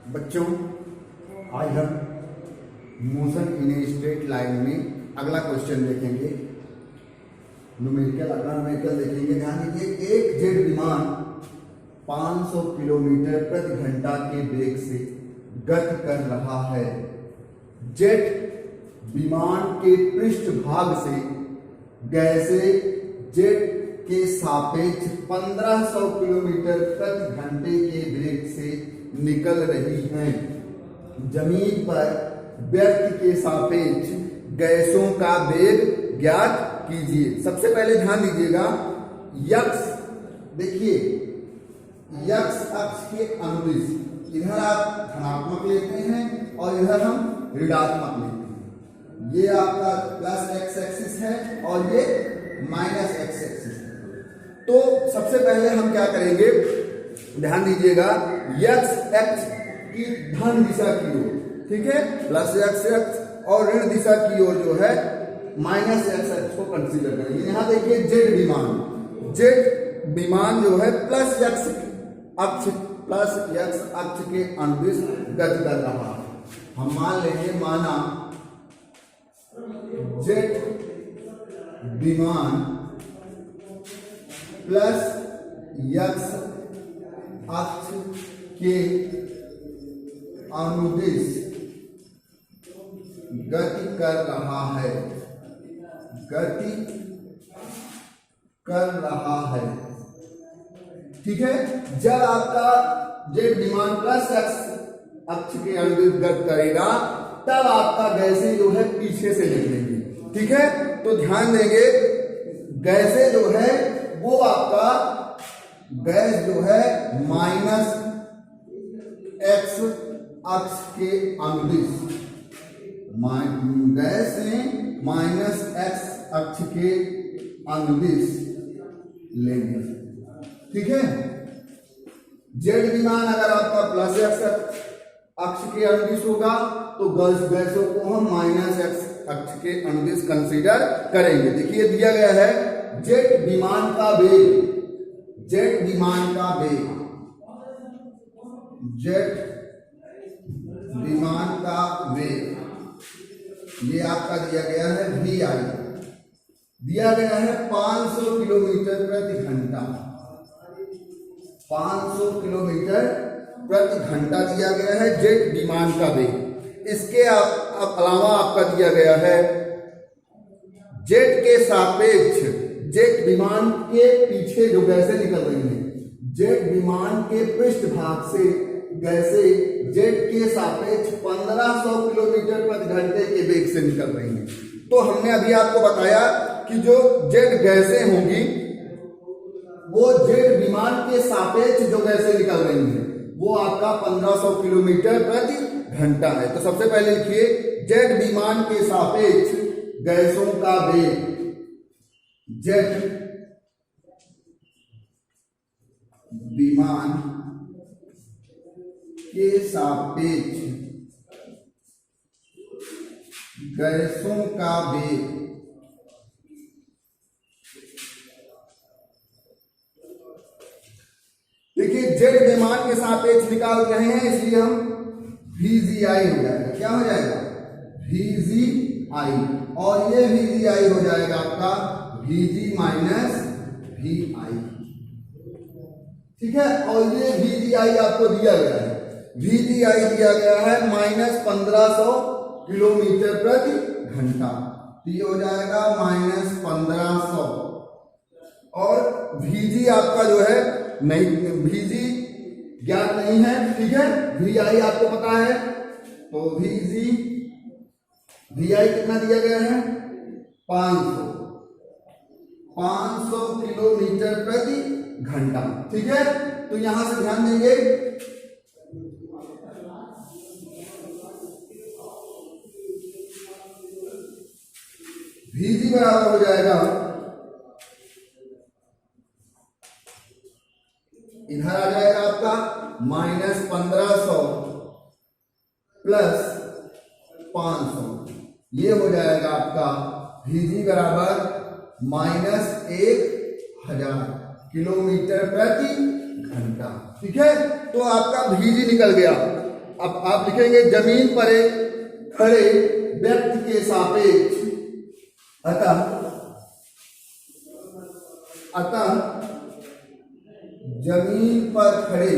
बच्चों, आज हम motion in a straight line में अगला क्वेश्चन देखेंगे। न्यूमेरिकल देखेंगे। ध्यान दीजिए, एक जेट विमान 500 किलोमीटर प्रति घंटा के वेग से गति कर रहा है। जेट विमान के पृष्ठभाग से गैसें जेट के सापेक्ष 1500 किलोमीटर प्रति घंटे के वेग से निकल रही हैं। जमीन पर व्यक्ति के सापेक्ष गैसों का वेग ज्ञात कीजिए। सबसे पहले ध्यान दीजिएगा, यक्स देखिए, यक्स अक्ष के अनुदिश इधर आप धनात्मक लेते हैं और इधर हम ऋणात्मक लेते हैं। ये आपका प्लस एक्स एक्सिस है और ये माइनस एक्स एक्सिस है। तो सबसे पहले हम क्या करेंगे, ध्यान दीजिएगा, यक्स एक्स की धन दिशा की ओर, ठीक है, प्लस एक्स एक्स और ऋण दिशा की ओर जो है माइनस एक्स एक्स को कंसीडर करेंगे। यहां देखिए, जेट विमान जो है प्लस एक्स अक्ष के अनुदिश गति कर रहा है। हम मान लेंगे, माना जेट विमान प्लस एक्स अक्ष के अनुदिश गति कर रहा है, ठीक है। जब आपका जेट विमान प्लस एक्स अक्ष के अनुदिश गति करेगा तब आपका गैसें जो है पीछे से निकलेंगी, ठीक है। तो ध्यान देंगे, गैसें जो है वो आपका गैस जो है माइनस एक्स अक्ष के अनुदिश, गैस में माइनस एक्स अक्ष के अनुदिश लेंगे, ठीक है। जेट विमान अगर आपका प्लस एक्स अक्ष के अनुदिश होगा तो गैसों को हम माइनस एक्स अक्ष के अनुदिश कंसीडर करेंगे। देखिए, दिया गया है जेट विमान का वेग, जेट विमान का वेग ये आपका दिया गया है वी आई, दिया गया है 500 किलोमीटर प्रति घंटा, 500 किलोमीटर प्रति घंटा दिया गया है जेट विमान का वेग। इसके अलावा आपका दिया गया है जेट के सापेक्ष, जेट विमान के पीछे जो गैसें निकल रही हैं, जेट विमान के पृष्ठभाग से गैसें जेट के सापेक्ष 1500 किलोमीटर प्रति घंटे के वेग से निकल रही हैं। तो हमने अभी आपको बताया कि जो जेट गैसें होंगी वो जेट विमान के सापेक्ष जो गैसें निकल रही हैं वो आपका 1500 किलोमीटर प्रति घंटा है। तो सबसे पहले लिखिए, जेट विमान के सापेक्ष गैसों का वेग, जेट विमान के सापेक्ष गैसों का वेग, देखिए जेट विमान के सापेक्ष निकाल रहे हैं इसलिए हम VGI हो जाएगा। क्या हो जाएगा? VGI, और ये VGI हो जाएगा आपका VG माइनस VI, ठीक है। और ये VGI आपको दिया गया है, VGI दिया गया है माइनस 1500 किलोमीटर प्रति घंटा, तो ये हो जाएगा माइनस 1500। और VG आपका जो है नहीं, VG ज्ञात नहीं है, ठीक है। VI आपको पता है, तो VI कितना दिया गया है? 500 किलोमीटर प्रति घंटा, ठीक है। तो यहां से ध्यान देंगे, VG बराबर हो जाएगा, इधर आ जाएगा आपका माइनस 1500 प्लस 500, ये हो जाएगा आपका VG बराबर माइनस 1000 किलोमीटर प्रति घंटा, ठीक है। तो आपका VG निकल गया। अब आप लिखेंगे जमीन पर एक खड़े व्यक्ति के सापेक्ष अतः जमीन पर खड़े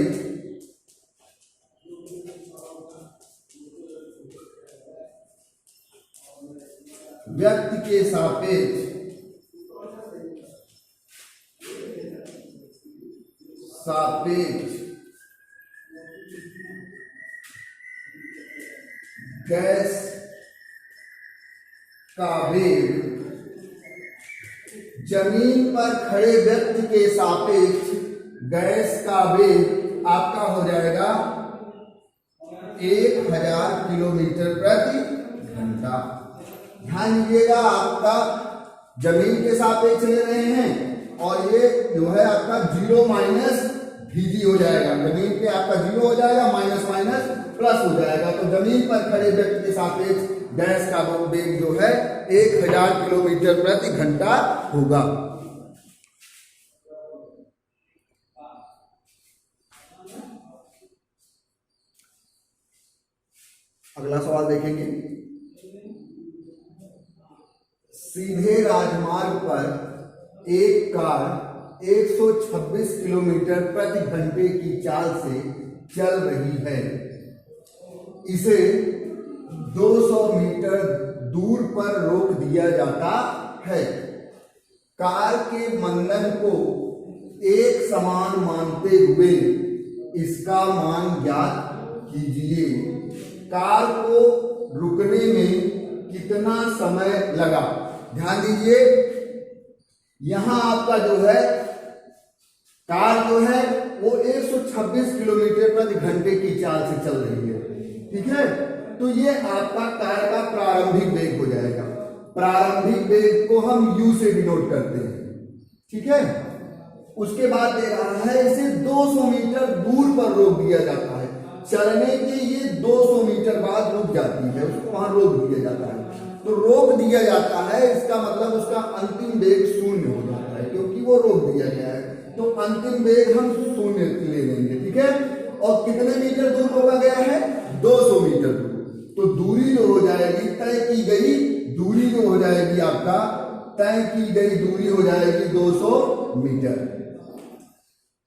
व्यक्ति के सापेक्ष गैस का वेग, जमीन पर खड़े व्यक्ति के सापेक्ष गैस का वेग आपका हो जाएगा 1000 किलोमीटर प्रति घंटा। ध्यान दीजिएगा, आपका जमीन के सापेक्ष ले रहे हैं और ये जो है आपका 0 माइनस VG हो जाएगा। जमीन पे आपका 0 हो जाएगा, माइनस माइनस प्लस हो जाएगा। तो जमीन पर खड़े व्यक्ति के सापेक्ष गैस का वेग जो है 1000 किलोमीटर प्रति घंटा होगा। अगला सवाल देखेंगे। सीधे राजमार्ग पर एक कार 126 किलोमीटर प्रति घंटे की चाल से चल रही है। इसे 200 मीटर दूर पर रोक दिया जाता है। कार के मंदन को एक समान मानते हुए इसका मान ज्ञात कीजिए। कार को रुकने में कितना समय लगा? ध्यान दीजिए, यहां आपका जो है कार जो है वो 126 किलोमीटर प्रति घंटे की चाल से चल रही है। ठीक है, तो ये आपका कार का प्रारंभिक वेग हो जाएगा। प्रारंभिक वेग को हम u से डिनोट करते हैं। ठीक है, उसके बाद दे रहा है इसे 200 मीटर दूर पर रोक दिया जाता है। चलने के ये 200 मीटर बाद रुक जाती है, उसको वहां रोक दिया जाता है। तो रोक दिया जाता है, इसका मतलब उसका अंतिम वेग 0 हो जाता है, क्योंकि वो रोक दिया गया है। तो अंतिम वेग हम 0 ले लेंगे। ठीक है, और कितने मीटर दूर रोका गया है? 200 मीटर दूर। तो दूरी जो हो जाएगी, तय की गई दूरी जो हो जाएगी आपका, तय की गई दूरी हो जाएगी 200 मीटर।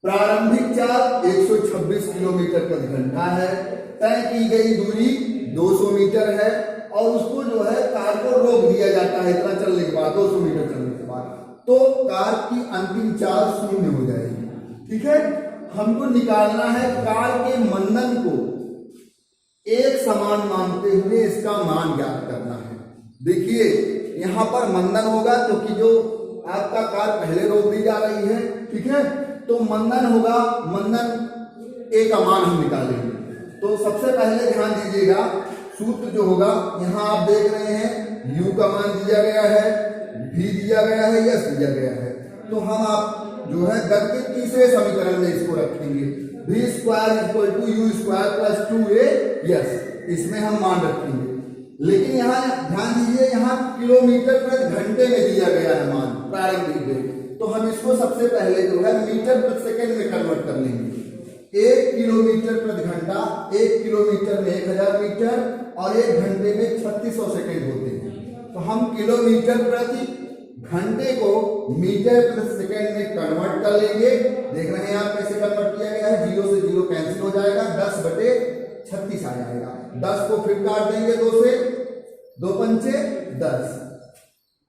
प्रारंभिक चाल 126 किलोमीटर प्रति घंटा है, तय की गई दूरी 200 मीटर है, और उसको जो है कार को रोक दिया जाता है इतना चलने के बाद, 200 मीटर चलने के बाद। तो कार की अंतिम चाल 0 हो जाएगी। ठीक है, हमको निकालना है कार के मंदन को एक समान मानते हुए इसका मान ज्ञात करना है। देखिए यहां पर मंदन होगा, क्योंकि जो आपका कार पहले रोक दी जा रही है। ठीक है, तो मंदन होगा, मंदन ए का मान हम निकालेंगे। तो सबसे पहले ध्यान दीजिएगा, सूत्र जो होगा यहां आप देख रहे हैं u का मान दिया गया है, v दिया गया है, s दिया गया है। तो हम आप जो है गति के तीसरे समीकरण में इसको रखेंगे, v square equal to u square plus 2a, इसमें हम मान रखेंगे। लेकिन यहाँ ध्यान दीजिए, यहाँ किलोमीटर प्रति घंटे में दिया गया है मान प्रारंभिक वेग। तो हम इसको सबसे पहले जो है मीटर प्रति सेकंड में कन्वर्ट कर लेंगे। 1 किलोमीटर प्रति घंटा, 1 किलोमीटर में 1000 मीटर, और 1 घंटे में 3600 सेकंड होते हैं। तो हम किलोमीटर प्रति घंटे को मीटर प्रति सेकंड में कन्वर्ट कर लेंगे। देख रहे हैं आप कैसे कन्वर्ट किया गया है, 0 से 0 कैंसिल हो जाएगा, 10/36 आ जाएगा। 10 को फिर काट देंगे 2 से, 2 पंचे 10,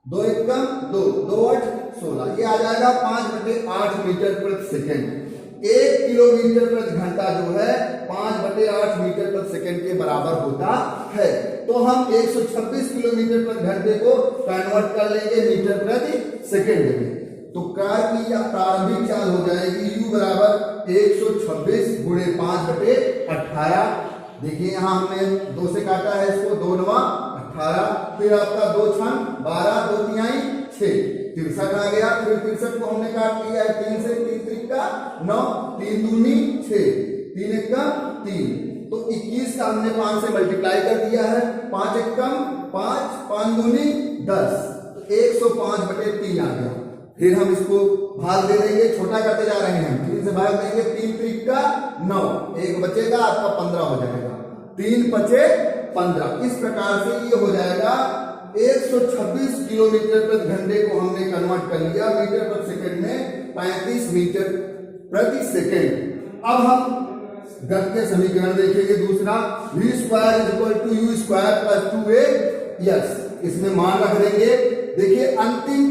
2 एकम 2, 2 8 16, ये आ जाएगा 5/8 मीटर प्रति सेकंड। 1 किलोमीटर प्रति घंटा जो है 5/8 मीटर प्रति सेकंड के बराबर होता है। तो हम 126 किलोमीटर प्रति घंटे को कन्वर्ट कर लेंगे मीटर प्रति सेकंड में। तो कार की प्रारंभिक चाल हो जाएगी u बराबर 126 गुणे 5/18। देखिए यहाँ हमने 2 से काटा है इसको, 2 9 18, फिर आपका 2 6 12, 2 3 6, 63 आ गया। फिर 63 को हमने काट लिया है 3 से, 3 त्रिका 9, 3 दूनी 6, 3 एकम 3। तो 21 का हमने 5 से मल्टीप्लाई कर दिया है, 5 एकम 5, 5 दूनी 10, तो 105/3 आ गया। फिर हम इसको भाग दे देंगे, छोटा करते जा रहे हैं, 3 से भाग देंगे, 3 त्रिका 9, एक बचेगा आपका 15 हो जाएगा। 3 पचे 15। इस प्रकार से ये हो जाएगा 126 किलोमीटर प्रति घंटे को हमने कन्वर्ट कर लिया मीटर प्रति सेकंड में 35 मीटर प्रति सेकंड। अब हम गति समीकरण देखेंगे दूसरा, v square is equal to u square plus 2a। इसमें मान रख देंगे। देखिए अंतिम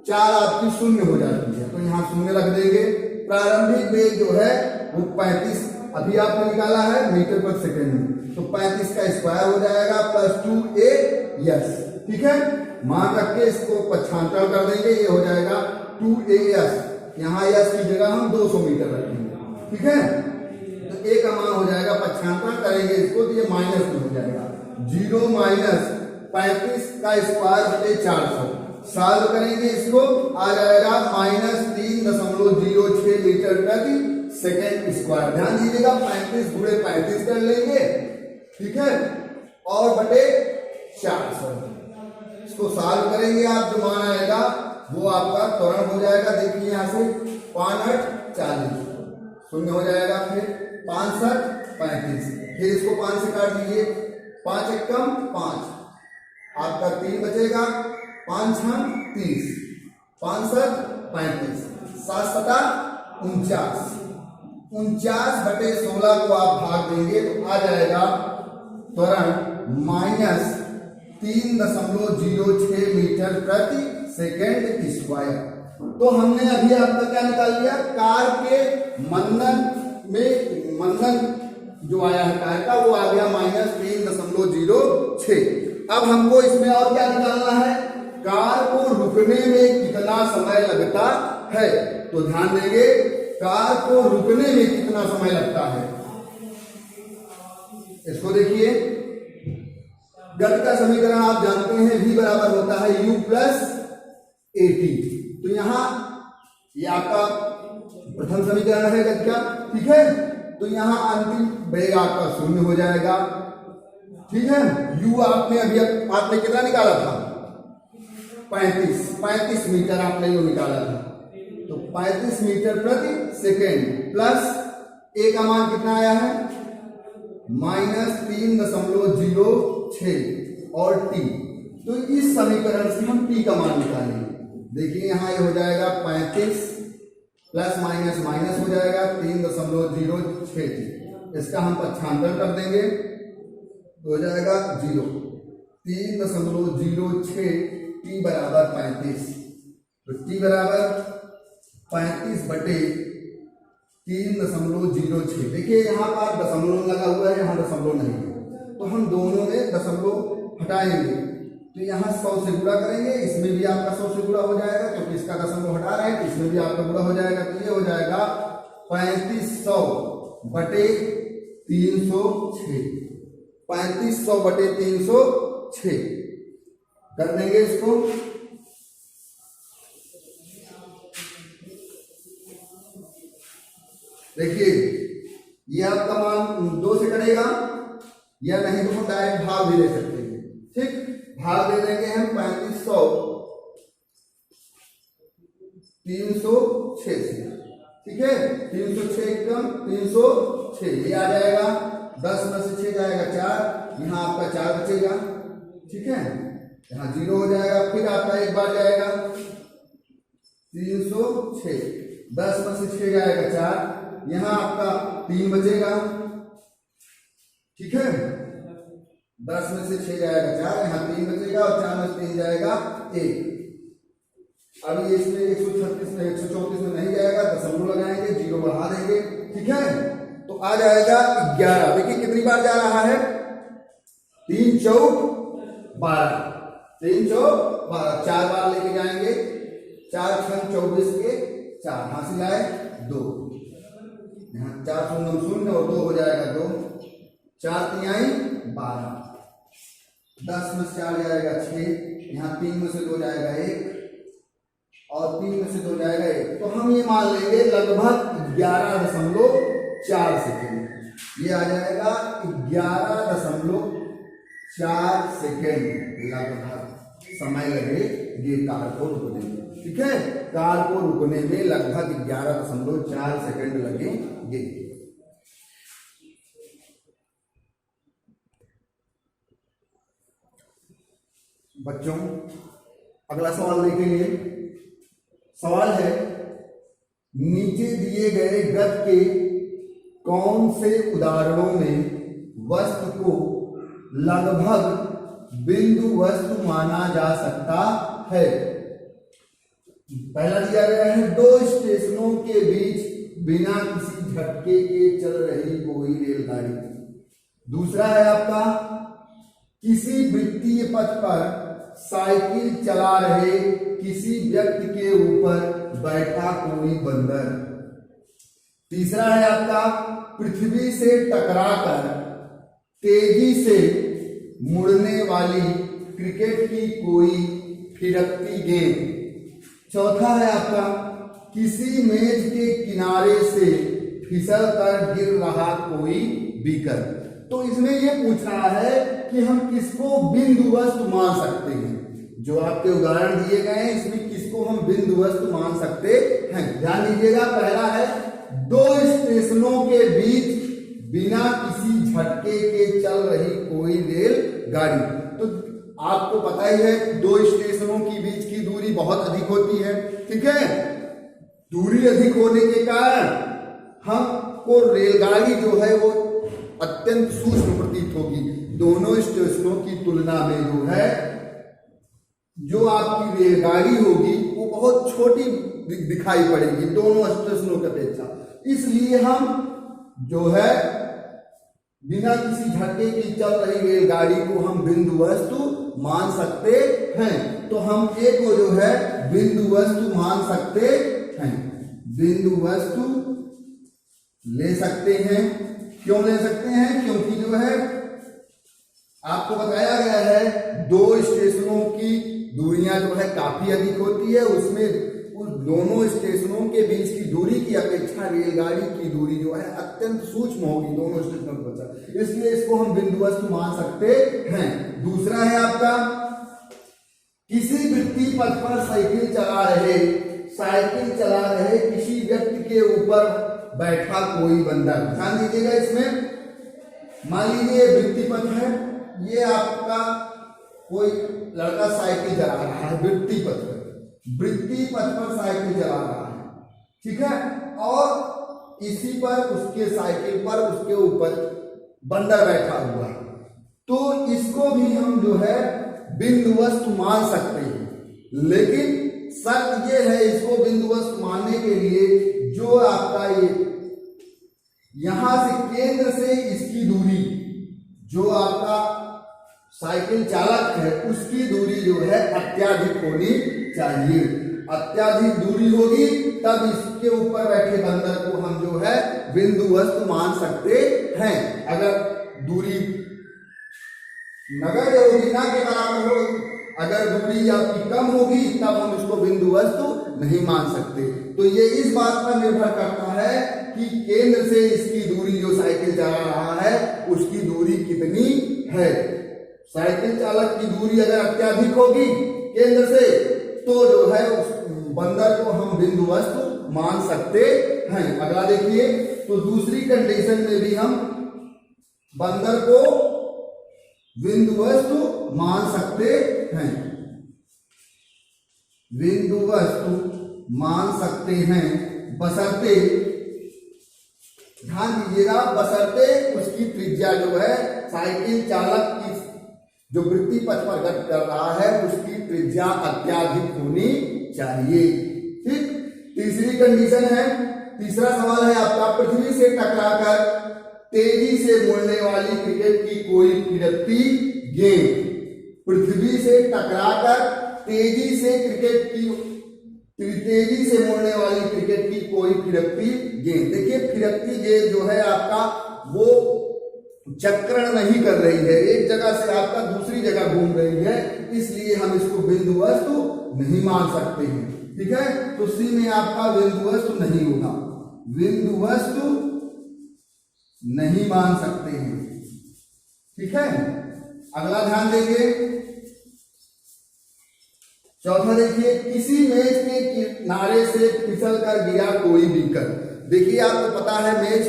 4 आपकी शून्य हो जाती है तो यहाँ शून्य रख देंगे। प्रारंभिक वेग जो है वो 35 अभी आपने निकाला है मीटर पर सेकेंड में, तो 35 का स्क्वायर हो जाएगा प्लस 2a। ठीक है, मान रख के इसको पक्षांतर कर देंगे, ये हो जाएगा 2a। यहाँ यस की जगह हम 200 मीटर रखेंगे। ठीक है, तो a का मान हो जाएगा, पक्षांतर करेंगे इसको तो ये माइनस में हो जाएगा 0 माइनस 35 का स्क्वायर बटे 400। सॉल्व करेंगे इसको, आ जाएगा माइनस 3.06 मीटर प्रति सेकेंड स्क्वायर। ध्यान दीजिएगा 35 गुणे 35 कर लेंगे। ठीक है, और बटे 400 इसको सॉल्व करेंगे आप, जो मान आएगा वो आपका त्वरण हो जाएगा। देखिए यहाँ से 5 40 शून्य हो जाएगा, फिर 5 35, फिर इसको 5 से काट दीजिए, 5 एकम 5 आपका 3 बचेगा, 5 30, 5 35, 7 49, 49 बटे 16 को आप भाग देंगे तो आ जाएगा त्वरण माइनस 3.06 मीटर प्रति सेकेंड स्क्वायर। तो हमने अभी आपका क्या निकाल लिया, कार के मंदन जो आया है कार का वो आ गया माइनस 3.06। अब हमको इसमें और क्या निकालना है, कार को रुकने में कितना समय लगता है। तो ध्यान देंगे कार को रुकने में कितना समय लगता है, इसको देखिए। गति का समीकरण आप जानते हैं, v बराबर होता है u प्लस at। तो यहां ये आपका प्रथम समीकरण है गति का। ठीक है, तो यहां अंतिम वेग आपका शून्य हो जाएगा। ठीक है, u आपने अभी आपने कितना निकाला था, 35 मीटर आपने यू निकाला था, तो 35 मीटर प्रति सेकेंड प्लस a का मान कितना आया है माइनस 3.06 और t। तो इस समीकरण से हम t का मान निकालेंगे। देखिए यहाँ ये हो जाएगा 35 प्लस माइनस माइनस हो जाएगा 3.06। इसका हम पक्षांतर कर देंगे तो हो जाएगा 0, 3.06 t बराबर 35। तो t बराबर 35 बटे 3.06। देखिए यहाँ पर दशमलव लगा हुआ है, यहाँ दशमलव नहीं है, तो हम दोनों में दशमलव हटाएंगे तो यहाँ 100 से गुणा करेंगे, इसमें भी आपका 100 से गुणा हो जाएगा क्योंकि इसका दशमलव हटा रहे हैं, तो इसमें भी आपका गुणा हो जाएगा। तो ये हो जाएगा 3500 बटे 306, 3500 बटे 306 कर देंगे इसको। देखिए ये आपका मान 2 से कटेगा, या नहीं तो हम डायरेक्ट भाग भी ले सकते हैं। ठीक, भाग दे देंगे हम 3500 306 से। ठीक है, 306 एकदम 306 ये आ जाएगा, 10 में से 6 जाएगा 4, यहाँ आपका 4 बचेगा। ठीक है, यहाँ 0 हो जाएगा, फिर आपका एक बार जाएगा 306, 10 में से 6 जाएगा 4, यहाँ आपका 3 बचेगा। ठीक है, 10 में से 6 जाएगा 4, यहाँ 3 बचेगा और 4 में से 3 जाएगा 1। अभी इसमें 136 में 134 में नहीं जाएगा, दशमलव लगाएंगे, 0 बढ़ा देंगे। ठीक है, तो आ जाएगा 11। देखिए कितनी बार जा रहा है, 3 चौक 12, 3 चौक 12, 4 बार लेके जाएंगे, 4 6 24 के 4 हासिल आए 2, यहाँ 4 शून्य शून्य और 2 हो जाएगा 2, 4 तिहाई 12, 10 में से 4 जाएगा 6, यहाँ 3 में से 2 जाएगा 1 और 3 में से 2 जाएगा 1। तो हम ये मान लेंगे लगभग 11.4 सेकेंड। ये आ जाएगा 11.4 सेकेंड लगभग समय लगे ये कार को रुकने में। ठीक है, कार को रुकने में लगभग 11.4 सेकेंड लगेंगे। बच्चों अगला सवाल देखेंगे। सवाल है, नीचे दिए गए गद्य के कौन से उदाहरणों में वस्तु को लगभग बिंदु वस्तु माना जा सकता है? पहला दिया गया है, दो स्टेशनों के बीच बिना किसी झटके के चल रही कोई रेलगाड़ी। दूसरा है आपका, किसी वृत्तीय पथ पर साइकिल चला रहे किसी व्यक्ति के ऊपर बैठा कोई बंदर। तीसरा है आपका, पृथ्वी से टकराकर तेजी से मुड़ने वाली क्रिकेट की कोई फिरकती गेंद। चौथा है आपका, किसी मेज के किनारे से फिसल कर गिर रहा कोई बीकर। तो इसमें ये पूछ रहा है कि हम किसको बिंदु वस्तु मान सकते हैं। जो आपके उदाहरण दिए गए हैं इसमें किसको हम बिंदु वस्तु मान सकते हैं। ध्यान दीजिएगा, पहला है, दो स्टेशनों के बीच बिना किसी झटके के चल रही कोई रेलगाड़ी। तो आपको पता ही है, दो स्टेशनों के बीच की दूरी बहुत अधिक होती है, ठीक है। दूरी अधिक होने के कारण हमको रेलगाड़ी जो है वो अत्यंत सूक्ष्म प्रतीत होगी। दोनों स्टेशनों की तुलना में जो है जो आपकी रेलगाड़ी होगी वो बहुत छोटी दिखाई पड़ेगी दोनों स्टेशनों की अपेक्षा। इसलिए हम जो है बिना किसी झटके की चल रही रेलगाड़ी को हम बिंदु वस्तु मान सकते हैं। तो हम ए को जो है बिंदु वस्तु मान सकते हैं, बिंदु वस्तु ले सकते हैं। क्यों ले सकते हैं? क्योंकि जो है आपको बताया गया है दो स्टेशनों की दूरियां जो है काफी अधिक होती है, उसमें उस दोनों स्टेशनों के बीच की दूरी की अपेक्षा रेलगाड़ी की दूरी जो है अत्यंत सूक्ष्म होगी दोनों स्टेशनों के बीच, इसलिए इसको हम बिंदु वस्तु मान सकते हैं। दूसरा है आपका, किसी वृत्तीय पथ पर साइकिल चला रहे किसी व्यक्ति के ऊपर बैठा कोई बंदर। ध्यान दीजिएगा, इसमें मान लीजिए वृत्तीय पथ है, ये आपका कोई लड़का साइकिल चला रहा है वृत्तीय पथ पर साइकिल चला रहा है, ठीक है, और इसी पर उसके साइकिल पर उसके ऊपर बंदर बैठा हुआ है। तो इसको भी हम जो है बिंदु वस्तु मान सकते हैं, लेकिन शर्त ये है इसको बिंदु वस्तु मानने के लिए जो आपका ये यहां से केंद्र से इसकी दूरी, जो आपका साइकिल चालक है उसकी दूरी जो है अत्याधिक होनी चाहिए। अत्याधिक दूरी होगी तब इसके ऊपर बैठे बंदर को हम जो है बिंदु वस्तु मान सकते हैं। अगर दूरी नगण्य होगी, ना के बराबर होगी, अगर दूरी आपकी कम होगी तब हम इसको बिंदु वस्तु नहीं मान सकते। तो ये इस बात पर निर्भर करता है कि केंद्र से इसकी दूरी जो साइकिल चला रहा है उसकी दूरी कितनी है। साइकिल चालक की दूरी अगर अत्याधिक होगी केंद्र से तो जो है उस बंदर को हम बिंदु वस्तु मान सकते हैं। अगला देखिए, तो दूसरी कंडीशन में भी हम बंदर को बिंदु वस्तु मान सकते हैं, बिंदु वस्तु मान सकते हैं बशर्ते, ध्यान दीजिएगा, बशर्ते उसकी त्रिज्या जो है साइकिल चालक की जो वृत्तीय पथ पर गति कर रहा है उसकी त्रिज्या अत्याधिक होनी चाहिए। ठीक, तीसरी कंडीशन है, तीसरा सवाल है आपका, पृथ्वी से टकराकर तेजी से मुड़ने वाली क्रिकेट की कोई फिरकती गेंद। पृथ्वी से टकराकर तेजी से मुड़ने वाली क्रिकेट की कोई फिरकती गेंद। देखिए फिरकती गेंद जो है आपका वो चक्रण नहीं कर रही है, एक जगह से आपका दूसरी जगह घूम रही है, इसलिए हम इसको बिंदु वस्तु नहीं मान सकते हैं। ठीक है, तो सी में आपका बिंदु वस्तु नहीं होगा, बिंदु वस्तु नहीं मान सकते हैं। ठीक है, अगला ध्यान देंगे, चौथा देखिए, किसी मेज के किनारे से फिसल कर गिरा कोई बीकर। देखिए आपको पता है मेज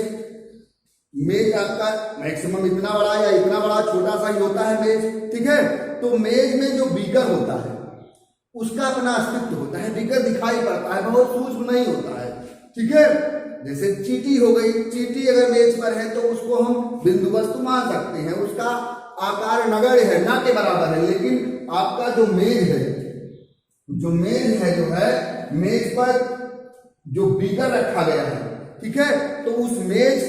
मेज आपका मैक्सिमम इतना बड़ा या इतना बड़ा, छोटा सा ही होता है मेज, ठीक है। तो मेज में जो बीकर होता है उसका अपना अस्तित्व होता है, बीकर दिखाई पड़ता है, बहुत सूक्ष्म नहीं होता है, ठीक है। जैसे चींटी हो गई, चींटी अगर मेज पर है तो उसको हम बिंदु वस्तु मान सकते हैं, उसका आकार नगण्य है, ना के बराबर है। लेकिन आपका जो मेज है, जो मेज पर जो बीकर रखा गया है, ठीक है, तो उस मेज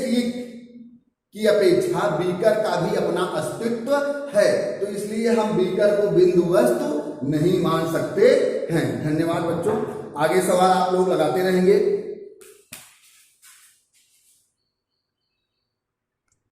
की अपेक्षा बीकर का भी अपना अस्तित्व है, तो इसलिए हम बीकर को बिंदु वस्तु नहीं मान सकते हैं। धन्यवाद बच्चों, आगे सवाल आप लोग लगाते रहेंगे।